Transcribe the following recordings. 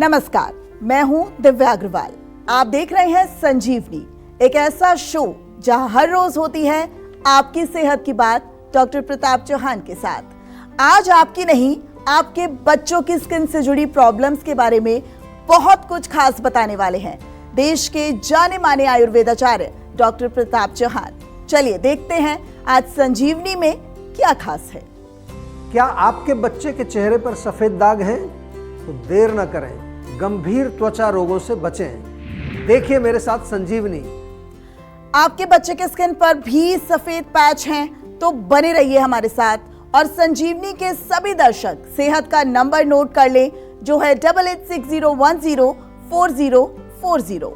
नमस्कार, मैं हूं दिव्या अग्रवाल। आप देख रहे हैं संजीवनी, एक ऐसा शो जहां हर रोज होती है आपकी सेहत की बात डॉक्टर प्रताप चौहान के साथ। आज आपकी नहीं, आपके बच्चों की स्किन से जुड़ी प्रॉब्लम्स के बारे में बहुत कुछ खास बताने वाले हैं देश के जाने माने आयुर्वेदाचार्य डॉक्टर प्रताप चौहान। चलिए देखते हैं आज संजीवनी में क्या खास है। क्या आपके बच्चे के चेहरे पर सफेद दाग हैं? तो देर न करें, गंभीर त्वचा रोगों से बचें। देखिए मेरे साथ संजीवनी। आपके बच्चे के स्किन पर भी सफेद पैच हैं तो बने रहिए हमारे साथ और संजीवनी के सभी दर्शक सेहत का नंबर नोट कर लें, जो है 8860104040।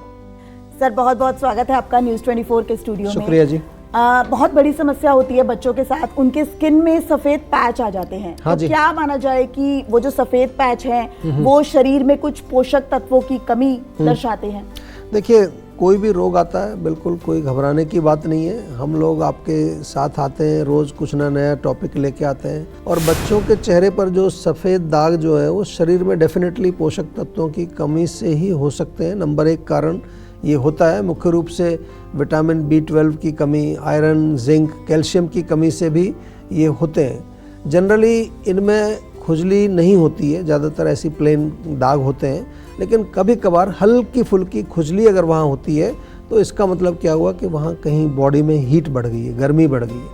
सर बहुत बहुत स्वागत है आपका न्यूज़ 24 के स्टूडियो में। शुक्रिया जी। बहुत बड़ी समस्या होती है बच्चों के साथ, उनके स्किन में सफेद पैच आ जाते हैं। हाँ तो जी। क्या माना जाए कि वो जो सफेद पैच हैं वो शरीर में कुछ पोषक तत्वों की कमी दर्शाते हैं? देखिए, कोई भी रोग आता है, बिल्कुल कोई घबराने की बात नहीं है। हम लोग आपके साथ आते हैं, रोज कुछ ना नया टॉपिक लेके आते हैं। और बच्चों के चेहरे पर जो सफ़ेद दाग जो है वो शरीर में डेफिनेटली पोषक तत्वों की कमी से ही हो सकते हैं। नंबर 1 कारण ये होता है। मुख्य रूप से विटामिन B12 की कमी, आयरन, जिंक, कैल्शियम की कमी से भी ये होते हैं। जनरली इनमें खुजली नहीं होती है, ज़्यादातर ऐसी प्लेन दाग होते हैं, लेकिन कभी कभार हल्की फुल्की खुजली अगर वहाँ होती है तो इसका मतलब क्या हुआ कि वहाँ कहीं बॉडी में हीट बढ़ गई है, गर्मी बढ़ गई है।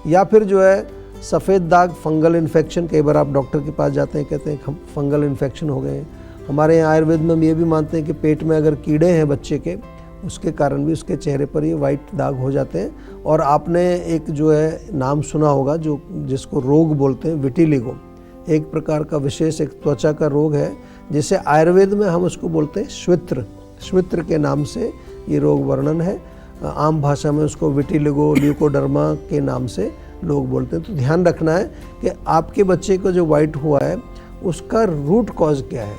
या फिर जो है सफ़ेद दाग फंगल इन्फेक्शन, कई बार आप डॉक्टर के पास जाते हैं, कहते हैं फंगल इन्फेक्शन हो गए हैं। हमारे यहाँ आयुर्वेद में हम ये भी मानते हैं कि पेट में अगर कीड़े हैं बच्चे के, उसके कारण भी उसके चेहरे पर ये वाइट दाग हो जाते हैं। और आपने एक जो है नाम सुना होगा जो जिसको रोग बोलते हैं विटिलिगो, एक प्रकार का विशेष एक त्वचा का रोग है जिसे आयुर्वेद में हम उसको बोलते हैं श्वित्र के नाम से ये रोग वर्णन है। आम भाषा में उसको विटिलिगो, ल्यूकोडर्मा के नाम से लोग बोलते हैं। तो ध्यान रखना है कि आपके बच्चे को जो वाइट हुआ है उसका रूट कॉज क्या है।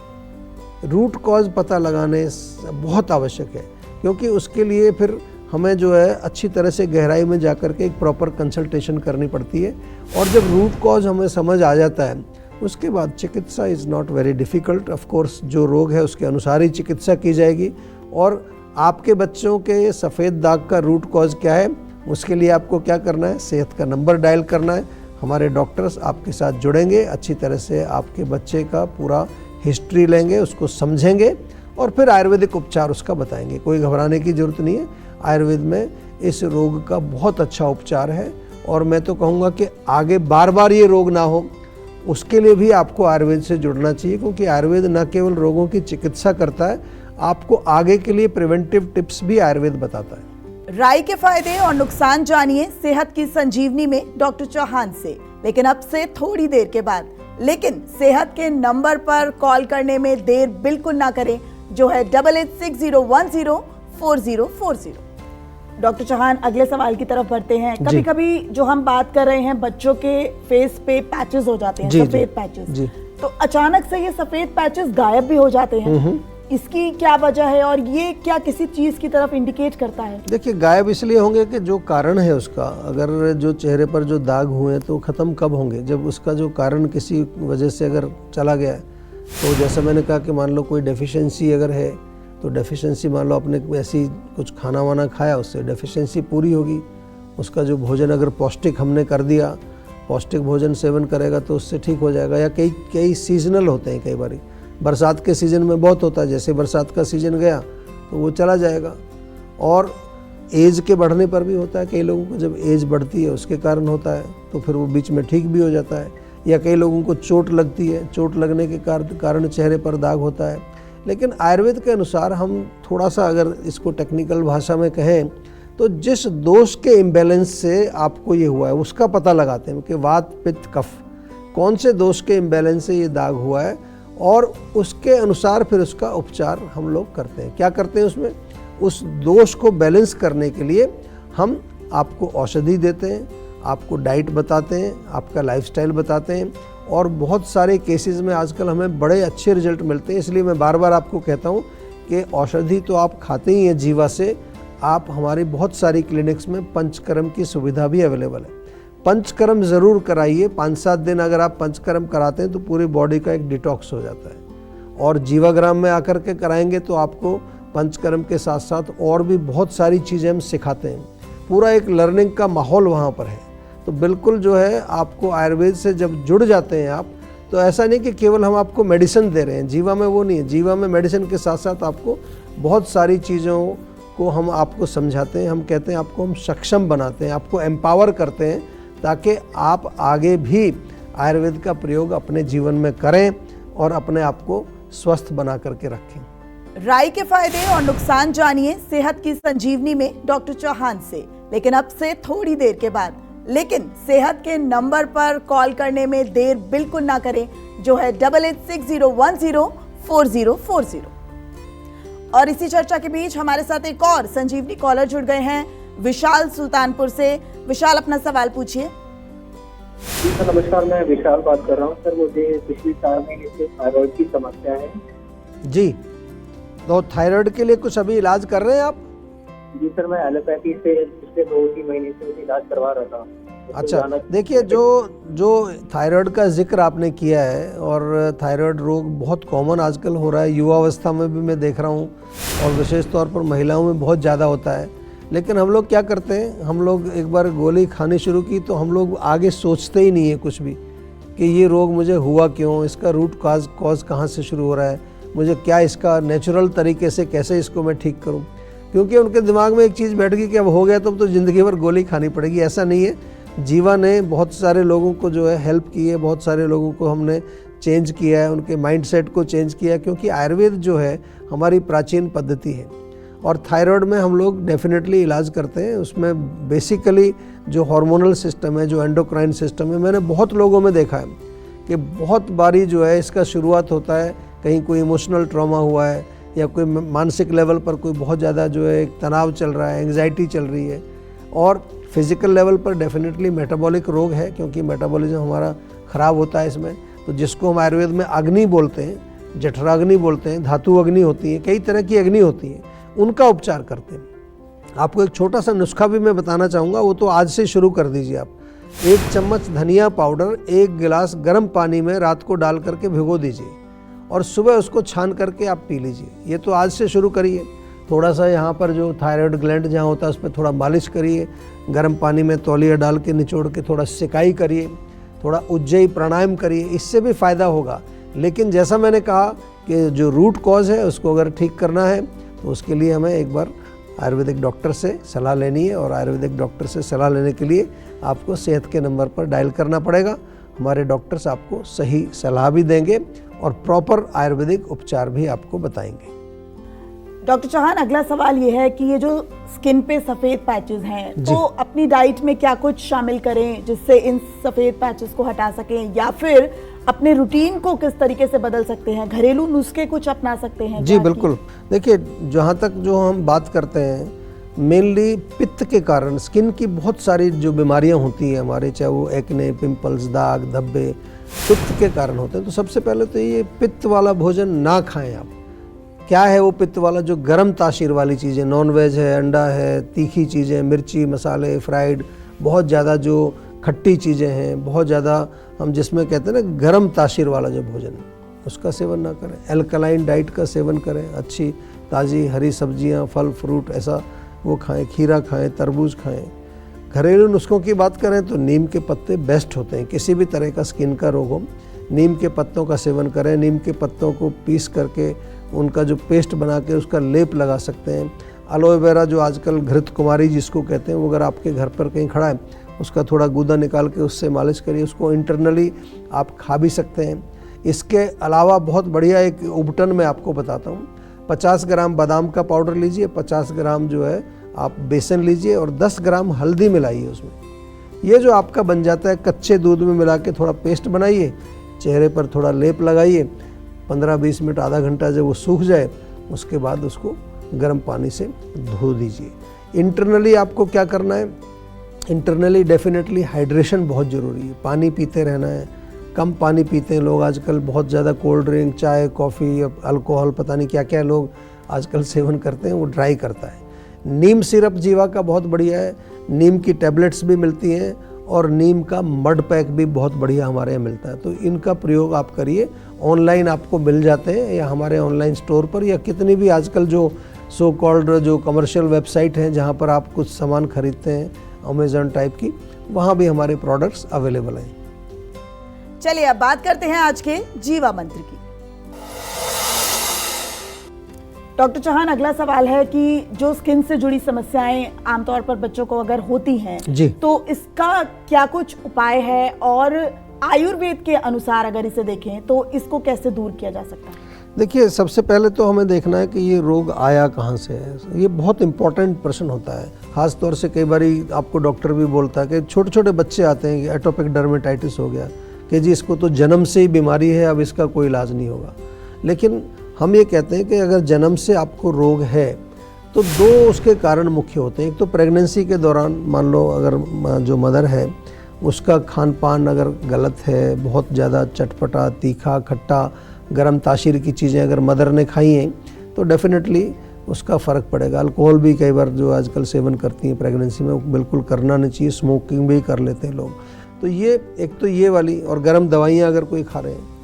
रूट कॉज पता लगाने बहुत आवश्यक है, क्योंकि उसके लिए फिर हमें जो है अच्छी तरह से गहराई में जाकर के एक प्रॉपर कंसल्टेशन करनी पड़ती है। और जब रूट कॉज हमें समझ आ जाता है उसके बाद चिकित्सा is not very difficult. Of course जो रोग है उसके अनुसार ही चिकित्सा की जाएगी। और आपके बच्चों के सफ़ेद दाग का रूट कॉज क्या है, उसके लिए आपको क्या करना है, सेहत का नंबर डायल करना है। हमारे डॉक्टर्स आपके साथ जुड़ेंगे, अच्छी तरह से आपके बच्चे का पूरा हिस्ट्री लेंगे, उसको समझेंगे और फिर आयुर्वेदिक उपचार उसका बताएंगे। कोई घबराने की ज़रूरत नहीं है। आयुर्वेद में इस रोग का बहुत अच्छा उपचार है। और मैं तो कहूँगा कि आगे बार बार ये रोग ना हो, उसके लिए भी आपको आयुर्वेद से जुड़ना चाहिए, क्योंकि आयुर्वेद न केवल रोगों की चिकित्सा करता है, आपको आगे के लिए प्रिवेंटिव टिप्स भी आयुर्वेद बताता है। राई के फायदे और नुकसान जानिए सेहत की संजीवनी में डॉक्टर चौहान से, लेकिन अब से थोड़ी देर के बाद। लेकिन सेहत के नंबर पर कॉल करने में देर बिल्कुल ना करें, जो है 8860104040। डॉक्टर चौहान, अगले सवाल की तरफ बढ़ते हैं। कभी कभी जो हम बात कर रहे हैं, बच्चों के फेस पे पैचेस हो जाते हैं, सफेद पैचेस, तो अचानक से ये सफेद पैचेस गायब भी हो जाते हैं। इसकी क्या वजह है और ये क्या किसी चीज की तरफ इंडिकेट करता है? देखिए, गायब इसलिए होंगे कि जो कारण है उसका, अगर जो चेहरे पर जो दाग हुए हैं तो ख़त्म कब होंगे, जब उसका जो कारण किसी वजह से अगर चला गया। तो जैसा मैंने कहा कि मान लो कोई डेफिशिएंसी अगर है, तो डेफिशिएंसी मान लो आपने ऐसी कुछ खाना वाना खाया, उससे डेफिशिएंसी पूरी होगी। उसका जो भोजन अगर पौष्टिक हमने कर दिया, पौष्टिक भोजन सेवन करेगा तो उससे ठीक हो जाएगा। या कई सीजनल होते हैं, कई बार बरसात के सीज़न में बहुत होता है, जैसे बरसात का सीज़न गया तो वो चला जाएगा। और एज के बढ़ने पर भी होता है, कई लोगों को जब एज बढ़ती है उसके कारण होता है, तो फिर वो बीच में ठीक भी हो जाता है। या कई लोगों को चोट लगती है, चोट लगने के कारण चेहरे पर दाग होता है। लेकिन आयुर्वेद के अनुसार हम थोड़ा सा अगर इसको टेक्निकल भाषा में कहें तो जिस दोष के इम्बैलेंस से आपको ये हुआ है उसका पता लगाते हैं कि वात, पित्त, कफ, कौन से दोष के इम्बैलेंस से ये दाग हुआ है, और उसके अनुसार फिर उसका उपचार हम लोग करते हैं। क्या करते हैं उसमें, उस दोष को बैलेंस करने के लिए हम आपको औषधि देते हैं, आपको डाइट बताते हैं, आपका लाइफस्टाइल बताते हैं। और बहुत सारे केसेस में आजकल हमें बड़े अच्छे रिजल्ट मिलते हैं। इसलिए मैं बार बार आपको कहता हूँ कि औषधि तो आप खाते ही हैं जीवा से, आप हमारी बहुत सारी क्लिनिक्स में पंचकर्म की सुविधा भी अवेलेबल है। पंचकर्म ज़रूर कराइए। 5-7 दिन अगर आप पंचकर्म कराते हैं तो पूरी बॉडी का एक डिटॉक्स हो जाता है। और जीवाग्राम में आकर के कराएंगे तो आपको पंचकर्म के साथ साथ और भी बहुत सारी चीज़ें हम सिखाते हैं। पूरा एक लर्निंग का माहौल वहाँ पर है। तो बिल्कुल जो है आपको आयुर्वेद से जब जुड़ जाते हैं आप, तो ऐसा नहीं कि केवल हम आपको मेडिसिन दे रहे हैं, जीवा में वो नहीं है। जीवा में मेडिसिन के साथ साथ आपको बहुत सारी चीज़ों को हम आपको समझाते हैं। हम कहते हैं आपको हम सक्षम बनाते हैं, आपको एम्पावर करते हैं, ताकि आप आगे भी आयुर्वेद का प्रयोग अपने जीवन में करें और अपने आप को स्वस्थ बना करके रखें। राई के फायदे और नुकसान जानिए सेहत की संजीवनी में डॉक्टर चौहान से, लेकिन अब से थोड़ी देर के बाद। लेकिन सेहत के नंबर पर कॉल करने में देर बिल्कुल ना करें, जो है 8860104040। और इसी चर्चा के बीच हमारे साथ एक और संजीवनी कॉलर जुड़ गए हैं, विशाल सुल्तानपुर से। विशाल, अपना सवाल पूछिए। जी सर, नमस्कार। मैं विशाल बात कर रहा हूँ सर। मुझे पिछले 4 महीने से थायराइड की समस्या है। जी, तो थायराइड के लिए कुछ अभी इलाज कर रहे हैं आप? जी सर, मैं एलोपैथी से पिछले 2-3 महीने से इलाज करवा रहा था। अच्छा, देखिए जो थायराइड का जिक्र आपने किया है, और थायराइड रोग बहुत कॉमन आजकल हो रहा है, युवावस्था में भी मैं देख रहा हूँ, और विशेष तौर पर महिलाओं में बहुत ज़्यादा होता है। लेकिन हम लोग क्या करते हैं, हम लोग एक बार गोली खानी शुरू की तो हम लोग आगे सोचते ही नहीं है कुछ भी, कि ये रोग मुझे हुआ क्यों, इसका रूट कॉज कहाँ से शुरू हो रहा है, मुझे क्या इसका नेचुरल तरीके से कैसे इसको मैं ठीक करूँ। क्योंकि उनके दिमाग में एक चीज़ बैठ गई कि अब हो गया तो ज़िंदगी भर गोली खानी पड़ेगी। ऐसा नहीं है। जीवा ने बहुत सारे लोगों को जो है हेल्प की है, बहुत सारे लोगों को हमने चेंज किया है, उनके माइंडसेट को चेंज किया, क्योंकि आयुर्वेद जो है हमारी प्राचीन पद्धति है। और थायराइड में हम लोग डेफिनेटली इलाज करते हैं। उसमें बेसिकली जो हार्मोनल सिस्टम है, जो एंडोक्राइन सिस्टम है, मैंने बहुत लोगों में देखा है कि बहुत बारी जो है इसका शुरुआत होता है, कहीं कोई इमोशनल ट्रॉमा हुआ है, या कोई मानसिक लेवल पर कोई बहुत ज़्यादा जो है एक तनाव चल रहा है, एंग्जाइटी चल रही है, और फिज़िकल लेवल पर डेफिनेटली मेटाबॉलिक रोग है, क्योंकि मेटाबॉलिज्म हमारा ख़राब होता है इसमें। तो जिसको हम आयुर्वेद में अग्नि बोलते हैं, जठराग्नि बोलते हैं, धातु अग्नि होती है, कई तरह की अग्नि होती है, उनका उपचार करते हैं। आपको एक छोटा सा नुस्खा भी मैं बताना चाहूँगा, वो तो आज से शुरू कर दीजिए आप। 1 चम्मच धनिया पाउडर 1 गिलास गर्म पानी में रात को डाल करके भिगो दीजिए, और सुबह उसको छान करके आप पी लीजिए। ये तो आज से शुरू करिए। थोड़ा सा यहाँ पर जो थायराइड ग्लैंड जहाँ होता है उस पर थोड़ा मालिश करिए, गर्म पानी में तौलिया डाल के निचोड़ के थोड़ा सिकाई करिए, थोड़ा उज्जयी प्राणायाम करिए, इससे भी फ़ायदा होगा। लेकिन जैसा मैंने कहा कि जो रूट कॉज है उसको अगर ठीक करना है तो उसके लिए हमें एक बार आयुर्वेदिक डॉक्टर से सलाह लेनी है, और आयुर्वेदिक डॉक्टर से सलाह लेने के लिए आपको सेहत के नंबर पर डायल करना पड़ेगा। हमारे डॉक्टर्स आपको सही सलाह भी देंगे और प्रॉपर आयुर्वेदिक उपचार भी आपको बताएंगे। डॉक्टर चौहान, अगला सवाल ये है कि ये जो स्किन पे सफ़ेद पैचेस हैं, तो अपनी डाइट में क्या कुछ शामिल करें जिससे इन सफ़ेद पैचेस को हटा सकें, या फिर अपने रूटीन को किस तरीके से बदल सकते हैं, घरेलू नुस्खे कुछ अपना सकते हैं? जी बिल्कुल। देखिए, जहाँ तक जो हम बात करते हैं, मेनली पित्त के कारण स्किन की बहुत सारी जो बीमारियाँ होती हैं हमारे, चाहे वो एक्ने, पिंपल्स, दाग, धब्बे, पित्त के कारण होते हैं। तो सबसे पहले तो ये पित्त वाला भोजन ना खाएं आप। क्या है वो पित्त वाला? जो गर्म तासीर वाली चीज़ें, नॉन वेज है, अंडा है, तीखी चीज़ें, मिर्ची, मसाले, फ्राइड, बहुत ज़्यादा जो खट्टी चीज़ें हैं, बहुत ज़्यादा हम जिसमें कहते हैं ना गर्म तासीर वाला जो भोजन है, उसका सेवन ना करें। एल्कलाइन डाइट का सेवन करें, अच्छी ताज़ी हरी सब्जियां, फल फ्रूट ऐसा वो खाएं, खीरा खाएं, तरबूज खाएं। घरेलू नुस्खों की बात करें तो नीम के पत्ते बेस्ट होते हैं। किसी भी तरह का स्किन का रोग हो, नीम के पत्तों का सेवन करें। नीम के पत्तों को पीस करके उनका जो पेस्ट बना के उसका लेप लगा सकते हैं। एलोवेरा जो आजकल घृत कुमारी जिसको कहते हैं, वो अगर आपके घर पर कहीं खड़ा है, उसका थोड़ा गूदा निकाल के उससे मालिश करिए। उसको इंटरनली आप खा भी सकते हैं। इसके अलावा बहुत बढ़िया एक उपटन मैं आपको बताता हूँ। 50 ग्राम बादाम का पाउडर लीजिए, 50 ग्राम जो है आप बेसन लीजिए, और 10 ग्राम हल्दी मिलाइए उसमें। ये जो आपका बन जाता है, कच्चे दूध में मिला के थोड़ा पेस्ट बनाइए, चेहरे पर थोड़ा लेप लगाइए, 15-20 मिनट, आधा घंटा जब वो सूख जाए, उसके बाद उसको गर्म पानी से धो दीजिए। इंटरनली आपको क्या करना है? इंटरनली डेफिनेटली हाइड्रेशन बहुत ज़रूरी है। पानी पीते रहना है। कम पानी पीते हैं लोग आजकल, बहुत ज़्यादा कोल्ड ड्रिंक, चाय, कॉफ़ी, अल्कोहल, पता नहीं क्या क्या लोग आजकल सेवन करते हैं, वो ड्राई करता है। नीम सिरप जीवा का बहुत बढ़िया है। नीम की टैबलेट्स भी मिलती हैं, और नीम का मड पैक भी बहुत बढ़िया हमारे यहाँ मिलता है। तो इनका प्रयोग आप करिए। ऑनलाइन आपको मिल जाते हैं या हमारे ऑनलाइन स्टोर पर, या कितनी भी आजकल जो सो कॉल्ड जो कमर्शियल वेबसाइट हैं जहाँ पर आप कुछ सामान खरीदते हैं अमेज़न टाइप की, वहाँ भी हमारे प्रोडक्ट्स अवेलेबल हैं। चलिए अब बात करते हैं आज के जीवा मंत्र की। डॉक्टर चौहान, अगला सवाल है कि जो स्किन से जुड़ी समस्याएं आमतौर पर बच्चों को अगर होती हैं जी, तो इसका क्या कुछ उपाय है, और आयुर्वेद के अनुसार अगर इसे देखें तो इसको कैसे दूर किया जा सकता है? देखिए, सबसे पहले तो हमें देखना है कि ये रोग आया कहाँ से है। ये बहुत इंपॉर्टेंट प्रश्न होता है। खास तौर से कई बार आपको डॉक्टर भी बोलता है कि छोटे छोटे बच्चे आते हैं कि एटोपिक डर्मेटाइटिस हो गया, कि जी इसको तो जन्म से ही बीमारी है, अब इसका कोई इलाज नहीं होगा। लेकिन हम ये कहते हैं कि अगर जन्म से आपको रोग है तो दो उसके कारण मुख्य होते हैं। एक तो प्रेगनेंसी के दौरान, मान लो अगर जो मदर है उसका खान पान अगर गलत है, बहुत ज़्यादा चटपटा, तीखा, खट्टा, गरम तासीर की चीज़ें अगर मदर ने खाई हैं तो डेफिनेटली उसका फ़र्क पड़ेगा। अल्कोहल भी कई बार जो आजकल सेवन करती हैं प्रेगनेंसी में, वो बिल्कुल करना नहीं चाहिए। स्मोकिंग भी कर लेते हैं लोग। तो ये एक तो ये वाली, और गर्म दवाइयाँ अगर कोई खा रहे हैं,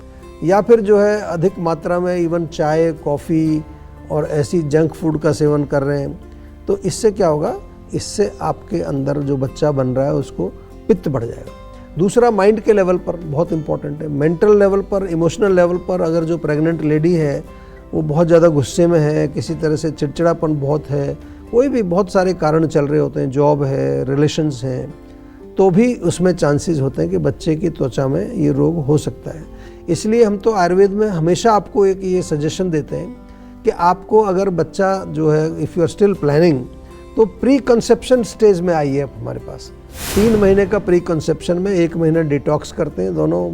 या फिर जो है अधिक मात्रा में इवन चाय, कॉफ़ी और ऐसी जंक फूड का सेवन कर रहे हैं, तो इससे क्या होगा, इससे आपके अंदर जो बच्चा बन रहा है उसको पित्त बढ़ जाएगा। दूसरा, माइंड के लेवल पर बहुत इंपॉर्टेंट है। मेंटल लेवल पर, इमोशनल लेवल पर अगर जो प्रेग्नेंट लेडी है वो बहुत ज़्यादा गुस्से में है, किसी तरह से चिड़चिड़ापन बहुत है, कोई भी बहुत सारे कारण चल रहे होते हैं, जॉब है, रिलेशंस हैं, तो भी उसमें चांसेस होते हैं कि बच्चे की त्वचा में ये रोग हो सकता है। इसलिए हम तो आयुर्वेद में हमेशा आपको एक ये सजेशन देते हैं कि आपको अगर बच्चा जो है, if you are still planning, तो प्री कंसेप्शन स्टेज में आइए आप हमारे पास। 3 महीने का प्री कंसेप्शन में 1 महीना डिटॉक्स करते हैं दोनों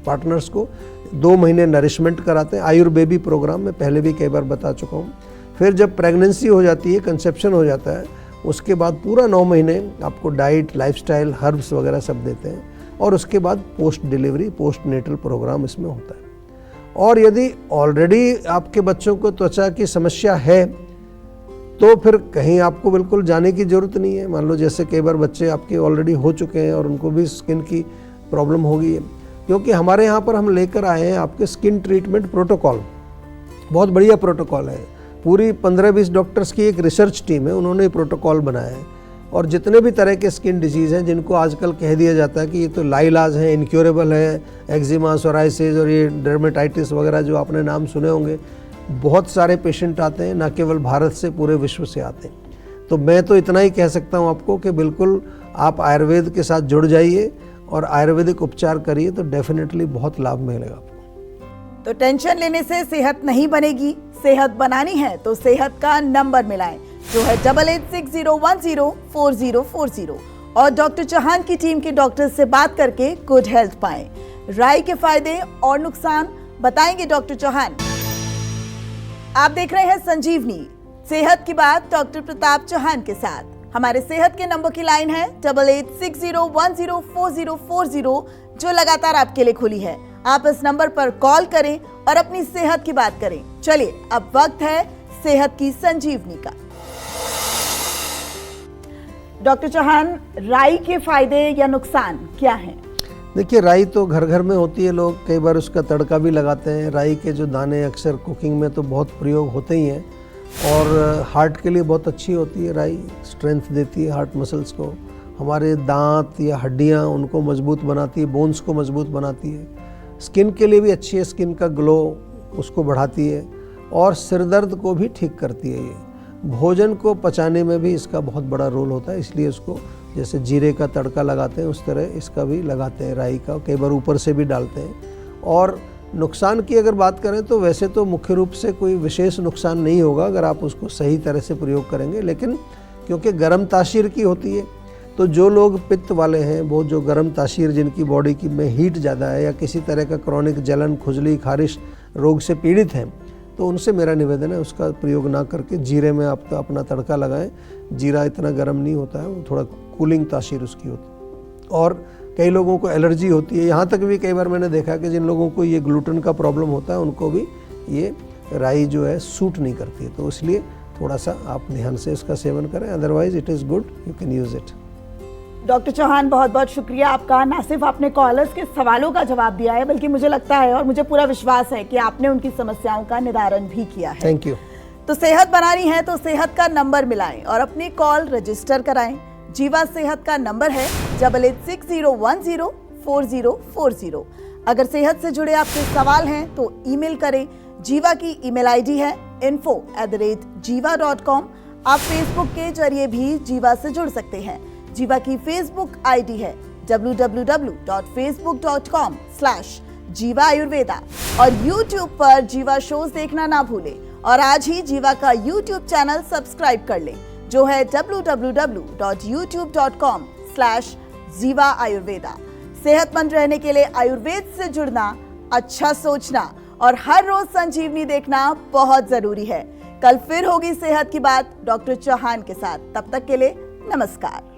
पार्टनर्स को, 2 महीने नरिशमेंट कराते हैं। आयुर्बेबी प्रोग्राम में पहले भी कई बार बता चुका हूँ। फिर जब प्रेगनेंसी हो जाती है, कंसेप्शन हो जाता है, उसके बाद पूरा 9 महीने आपको डाइट, लाइफस्टाइल, हर्ब्स वगैरह सब देते हैं, और उसके बाद post delivery, postnatal program इसमें होता है। और यदि ऑलरेडी आपके बच्चों को त्वचा की समस्या है तो फिर कहीं आपको बिल्कुल जाने की ज़रूरत नहीं है। मान लो जैसे कई बार बच्चे आपके ऑलरेडी हो चुके हैं और उनको भी स्किन की प्रॉब्लम हो गई है, क्योंकि हमारे यहाँ पर हम लेकर आए हैं आपके स्किन ट्रीटमेंट प्रोटोकॉल। बहुत बढ़िया प्रोटोकॉल है। पूरी 15-20 डॉक्टर्स की एक रिसर्च टीम है, उन्होंने प्रोटोकॉल बनाया है। और जितने भी तरह के स्किन डिजीज़ हैं जिनको आजकल कह दिया जाता है कि ये तो लाइलाज है, इनक्योरेबल है, एक्जिमा, सोराइसिस और ये डर्मेटाइटिस वगैरह जो आपने नाम सुने होंगे, बहुत सारे पेशेंट आते हैं, न केवल भारत से, पूरे विश्व से आते हैं। तो मैं तो इतना ही कह सकता हूँ आपको कि बिल्कुल आप आयुर्वेद के साथ जुड़ जाइए और आयुर्वेदिक उपचार करिए, तो डेफिनेटली बहुत लाभ मिलेगा आपको। तो टेंशन लेने से सेहत नहीं बनेगी, सेहत बनानी है तो सेहत का नंबर मिलाएं, जो है 8860104040, और डॉक्टर चौहान की टीम के डॉक्टर से बात करके गुड हेल्थ पाएं। राई के फायदे और नुकसान बताएंगे डॉक्टर चौहान। आप देख रहे हैं संजीवनी, सेहत की बात डॉक्टर प्रताप चौहान के साथ। हमारे सेहत के नंबर की लाइन है 8860104040, जो लगातार आपके लिए खुली है। आप इस नंबर पर कॉल करें और अपनी सेहत की बात करें। चलिए अब वक्त है सेहत की संजीवनी का। डॉक्टर चौहान, राई के फायदे या नुकसान क्या हैं? देखिए, राई तो घर घर में होती है, लोग कई बार उसका तड़का भी लगाते हैं। राई के जो दाने अक्सर कुकिंग में तो बहुत प्रयोग होते ही हैं, और हार्ट के लिए बहुत अच्छी होती है राई, स्ट्रेंथ देती है हार्ट मसल्स को। हमारे दांत या हड्डियां उनको मजबूत बनाती है, बोन्स को मजबूत बनाती है। स्किन के लिए भी अच्छी है, स्किन का ग्लो उसको बढ़ाती है, और सिर दर्द को भी ठीक करती है। ये भोजन को पचाने में भी इसका बहुत बड़ा रोल होता है, इसलिए इसको जैसे जीरे का तड़का लगाते हैं उस तरह इसका भी लगाते हैं, राई का कई बार ऊपर से भी डालते हैं। और नुकसान की अगर बात करें तो वैसे तो मुख्य रूप से कोई विशेष नुकसान नहीं होगा अगर आप उसको सही तरह से प्रयोग करेंगे, लेकिन क्योंकि गर्म तासीर की होती है, तो जो लोग पित्त वाले हैं, वो जो गर्म तासीर जिनकी बॉडी की में हीट ज़्यादा है या किसी तरह का क्रॉनिक जलन, खुजली, खारिश रोग से पीड़ित हैं, तो उनसे मेरा निवेदन है उसका प्रयोग ना करके जीरे में आप अपना तड़का लगाएं। जीरा इतना गर्म नहीं होता है, वो थोड़ा कूलिंग तासीर उसकी होती है। और कई लोगों को एलर्जी होती है, यहाँ तक भी कई बार मैंने देखा कि जिन लोगों को ये ग्लूटेन का प्रॉब्लम होता है उनको भी ये राई जो है सूट नहीं करती है, तो इसलिए थोड़ा सा आप ध्यान से इसका सेवन करें, otherwise it is good, you can use it. Doctor Chauhan, बहुत बहुत शुक्रिया आपका। ना सिर्फ आपने कॉलर्स के सवालों का जवाब दिया है, बल्कि मुझे लगता है और मुझे पूरा विश्वास है कि आपने उनकी समस्याओं का निदान भी किया है। Thank you. तो सेहत बनानी है तो सेहत का नंबर मिलाएं और अपनी कॉल रजिस्टर कराएं। जीवा सेहत का नंबर है 8860104040। अगर सेहत से जुड़े आपके सवाल हैं तो ईमेल करें। जीवा की ईमेल आईडी है info@jiva.com। आप फेसबुक के जरिए भी जीवा से जुड़ सकते हैं। जीवा की फेसबुक आईडी है www.facebook.com/जीवा आयुर्वेदा और YouTube पर जीवा शोज देखना ना भूलें और आज ही जीवा का YouTube चैनल सब्सक्राइब कर लें जो है www.youtube.com/जीवा आयुर्वेदा। सेहतमंद रहने के लिए आयुर्वेद से जुड़ना, अच्छा सोचना और हर रोज संजीवनी देखना बहुत जरूरी है। कल फिर होगी सेहत की बात डॉक्टर चौहान के साथ। तब तक के लिए नमस्कार।